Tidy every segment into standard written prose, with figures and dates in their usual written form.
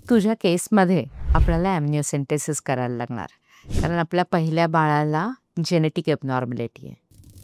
तुझ्या केसमध्ये आपल्याला ॲम्निओसेंटेसिस करायला लागणार, कारण आपल्या पहिल्या बाळाला जेनेटिक एबनॉर्मॅलिटी आहे.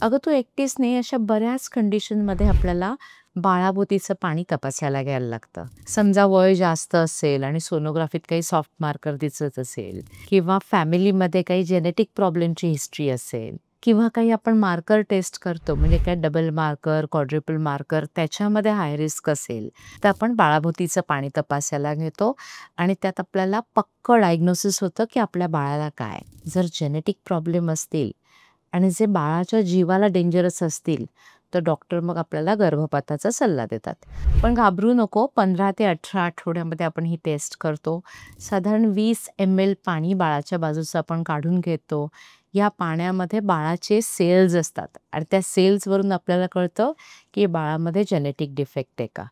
अगं तू एकटीच नाही, अशा बऱ्याच कंडिशनमध्ये आपल्याला बाळाभोवतीचं पाणी तपासायला घ्यायला लागतं. समजा वय जास्त असेल आणि सोनोग्राफीत काही सॉफ्ट मार्कर दिसत असेल, किंवा फॅमिलीमध्ये काही जेनेटिक प्रॉब्लेमची हिस्ट्री असेल, किंवा काही आपण मार्कर टेस्ट करतो, म्हणजे काय डबल मार्कर, क्वाड्रुपल मार्कर, त्याच्यामध्ये हाय रिस्क असेल तर आपण बाळाभोवतीचं पाणी तपासायला घेतो आणि त्यात आपल्याला पक्क डायग्नोसिस होतं की आपल्या बाळाला काय. जर जेनेटिक प्रॉब्लेम असतील आणि जे बाळाच्या जीवाला डेंजरस असतील तर डॉक्टर मग आपल्याला गर्भपाताचा सल्ला देतात. पण घाबरू नको, 15 ते 18 आठवड्यामध्ये आपण ही टेस्ट करतो. साधारण 20 ml पाणी बाळाच्या बाजूचं आपण काढून घेतो. या पाण्यामध्ये बाळाचे सेल्स असतात आणि त्या सेल्सवरून आपल्याला कळतं की बाळामध्ये जेनेटिक डिफेक्ट आहे का.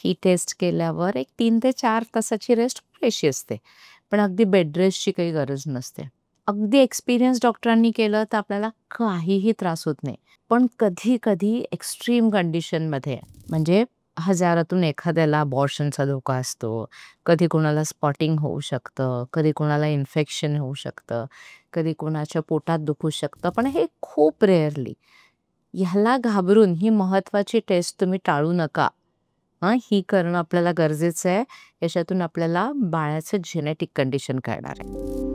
ही टेस्ट केल्यावर एक 3 ते 4 तासाची रेस्ट पुरेशी असते, पण अगदी बेड रेस्टची काही गरज नसते. अगदी एक्सपिरियन्स डॉक्टरांनी केलं तर आपल्याला काहीही त्रास होत नाही. पण कधी-कधी एक्स्ट्रीम कंडिशनमध्ये, म्हणजे हजारातून एखाद्याला अबॉर्शनचा धोका असतो, कधी कोणाला स्पॉटिंग होऊ शकतं, कधी कोणाला इन्फेक्शन होऊ शकतं, कधी कोणाच्या पोटात दुखू शकतं, पण हे खूप रेअरली. ह्याला घाबरून ही महत्त्वाची टेस्ट तुम्ही टाळू नका. ही करणं आपल्याला गरजेचं आहे. याच्यातून आपल्याला बाळाचं जेनेटिक कंडिशन कळणार आहे.